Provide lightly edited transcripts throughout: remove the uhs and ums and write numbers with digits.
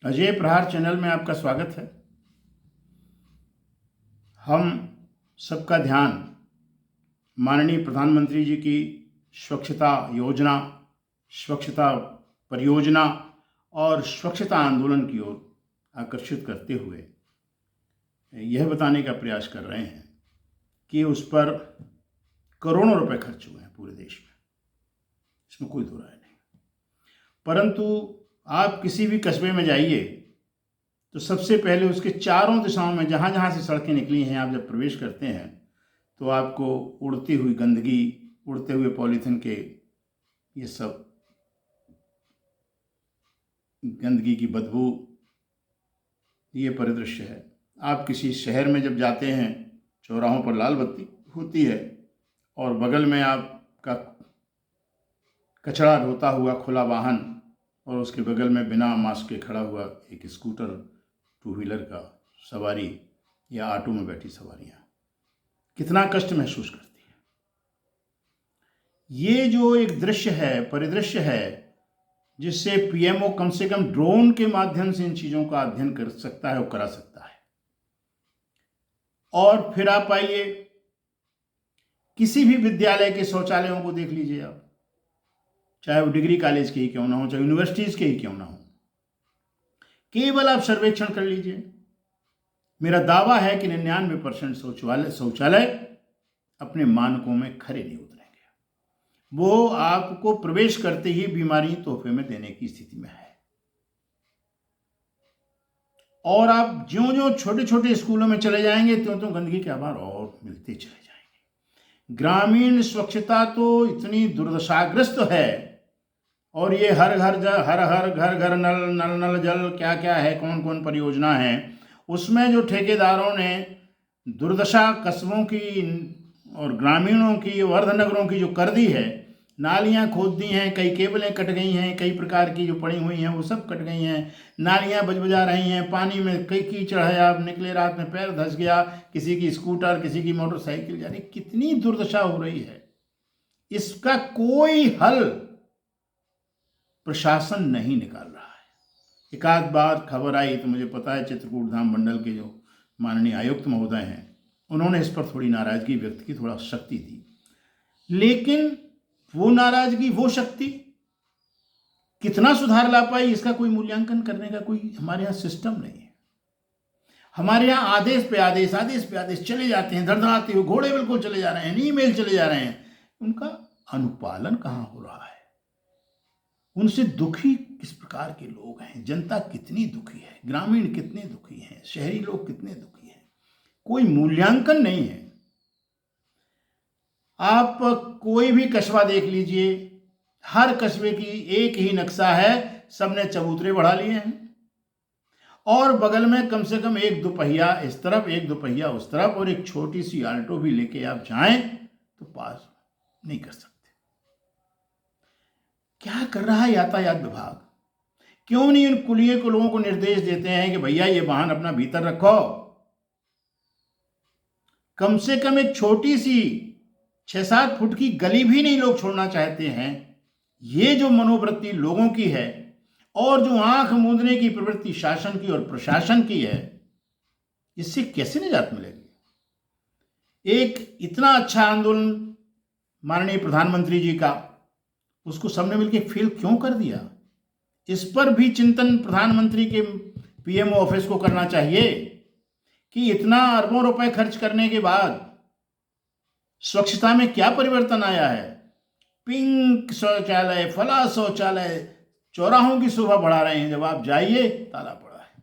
अजय प्रहार चैनल में आपका स्वागत है। हम सबका ध्यान माननीय प्रधानमंत्री जी की स्वच्छता योजना, स्वच्छता परियोजना और स्वच्छता आंदोलन की ओर आकर्षित करते हुए यह बताने का प्रयास कर रहे हैं कि उस पर करोड़ों रुपए खर्च हुए हैं पूरे देश में, इसमें कोई दो राय नहीं। परंतु आप किसी भी कस्बे में जाइए तो सबसे पहले उसके चारों दिशाओं में जहाँ जहाँ से सड़कें निकली हैं, आप जब प्रवेश करते हैं तो आपको उड़ती हुई गंदगी, उड़ते हुए पॉलीथीन के ये सब गंदगी की बदबू, ये परिदृश्य है। आप किसी शहर में जब जाते हैं, चौराहों पर लाल बत्ती होती है और बगल में आपका कचरा ढोता हुआ खुला वाहन और उसके बगल में बिना मास्क के खड़ा हुआ एक स्कूटर, टू व्हीलर का सवारी या ऑटो में बैठी सवारियां कितना कष्ट महसूस करती हैं। ये जो एक दृश्य है, परिदृश्य है, जिससे पीएमओ कम से कम ड्रोन के माध्यम से इन चीज़ों का अध्ययन कर सकता है और करा सकता है। और फिर आप आइए, किसी भी विद्यालय के शौचालयों को देख लीजिए आप, चाहे वो डिग्री कॉलेज के ही क्यों ना हो, चाहे यूनिवर्सिटीज के ही क्यों ना हो, केवल आप सर्वेक्षण कर लीजिए। मेरा दावा है कि 99% शौचालय अपने मानकों में खरे नहीं उतरेंगे। वो आपको प्रवेश करते ही बीमारी तोहफे में देने की स्थिति में है। और आप ज्यों ज्यों छोटे छोटे स्कूलों में चले जाएंगे त्यों त्यों गंदगी के आभार और मिलते चले जाएंगे। ग्रामीण स्वच्छता तो इतनी दुर्दशाग्रस्त है, और ये हर घर नल नल नल जल क्या क्या है, कौन कौन परियोजना है, उसमें जो ठेकेदारों ने दुर्दशा कस्बों की और ग्रामीणों की, वर्धनगरों की जो कर दी है, नालियां खोद दी हैं, कई केबलें कट गई हैं, कई प्रकार की जो पड़ी हुई हैं वो सब कट गई हैं, नालियां बजबजा रही हैं, पानी में कई कीचड़ है, आप निकले रात में पैर धंस गया, किसी की स्कूटर, किसी की मोटरसाइकिल जा रही, कितनी दुर्दशा हो रही है। इसका कोई हल प्रशासन नहीं निकाल रहा है। एक आध बार खबर आई तो मुझे पता है चित्रकूट धाम मंडल के जो माननीय आयुक्त महोदय हैं, उन्होंने इस पर थोड़ी नाराजगी व्यक्त की, थोड़ा शक्ति दी, लेकिन वो नाराजगी, वो शक्ति कितना सुधार ला पाई, इसका कोई मूल्यांकन करने का कोई हमारे यहाँ सिस्टम नहीं है। हमारे यहाँ आदेश पे आदेश, आदेश पे आदेश चले जाते हैं, धड़धड़ाते हुए घोड़े बिल्कुल चले जा रहे हैं, ईमेल चले जा रहे हैं, उनका अनुपालन कहाँ हो रहा है। उनसे दुखी किस प्रकार के लोग हैं, जनता कितनी दुखी है, ग्रामीण कितने दुखी हैं, शहरी लोग कितने दुखी हैं, कोई मूल्यांकन नहीं है। आप कोई भी कस्बा देख लीजिए, हर कस्बे की एक ही नक्शा है, सबने चबूतरे बढ़ा लिए हैं और बगल में कम से कम एक दोपहिया इस तरफ, एक दोपहिया उस तरफ, और एक छोटी सी आल्टो भी लेके आप जाएं तो पास नहीं कर सकते। क्या कर रहा है यातायात विभाग? क्यों नहीं उन कुलिये को, लोगों को निर्देश देते हैं कि भैया ये वाहन अपना भीतर रखो। कम से कम एक छोटी सी 6-7 फुट की गली भी नहीं लोग छोड़ना चाहते हैं। ये जो मनोवृत्ति लोगों की है और जो आंख मूंदने की प्रवृत्ति शासन की और प्रशासन की है, इससे कैसे निजात मिलेगी? एक इतना अच्छा आंदोलन माननीय प्रधानमंत्री जी का, उसको सबने मिलकर फेल क्यों कर दिया? इस पर भी चिंतन प्रधानमंत्री के पीएमओ ऑफिस को करना चाहिए कि इतना अरबों रुपए खर्च करने के बाद स्वच्छता में क्या परिवर्तन आया है। पिंक शौचालय, फला शौचालय, चौराहों की शोभा बढ़ा रहे हैं, जब आप जाइए ताला पड़ा है।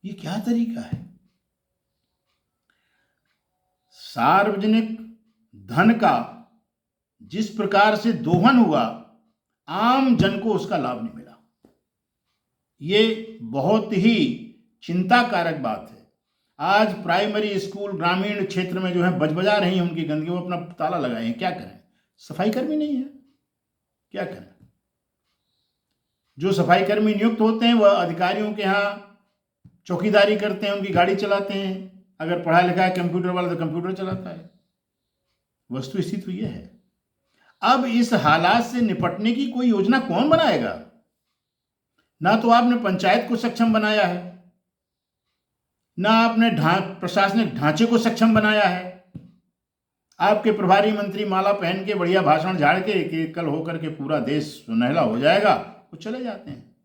ये क्या तरीका है? सार्वजनिक धन का जिस प्रकार से दोहन हुआ, आम जन को उसका लाभ नहीं मिला। ये बहुत ही चिंताकारक बात है। आज प्राइमरी स्कूल ग्रामीण क्षेत्र में जो है बजबजा रही हैं उनकी गंदगी, वो अपना ताला लगाए हैं, क्या करें? सफाई कर्मी नहीं है, क्या करें? जो सफाई कर्मी नियुक्त होते हैं वह अधिकारियों के यहाँ चौकीदारी करते हैं, उनकी गाड़ी चलाते हैं, अगर पढ़ा लिखा है कंप्यूटर वाला तो कंप्यूटर चलाता है। वस्तु स्थिति तो यह है। अब इस हालात से निपटने की कोई योजना कौन बनाएगा? ना तो आपने पंचायत को सक्षम बनाया है, ना आपने प्रशासनिक ढांचे को सक्षम बनाया है। आपके प्रभारी मंत्री माला पहन के बढ़िया भाषण झाड़ के कि कल होकर के पूरा देश सुनहला हो जाएगा, वो चले जाते हैं।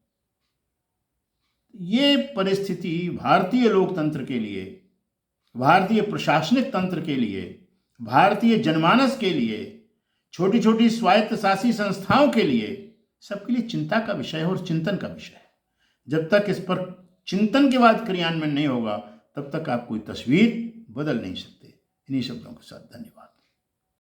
ये परिस्थिति भारतीय लोकतंत्र के लिए, भारतीय प्रशासनिक तंत्र के लिए, भारतीय जनमानस के लिए, छोटी छोटी स्वायत्तशासी संस्थाओं के लिए, सबके लिए चिंता का विषय है और चिंतन का विषय है। जब तक इस पर चिंतन के बाद क्रियान्वयन नहीं होगा, तब तक आप कोई तस्वीर बदल नहीं सकते। इन्हीं शब्दों के साथ धन्यवाद।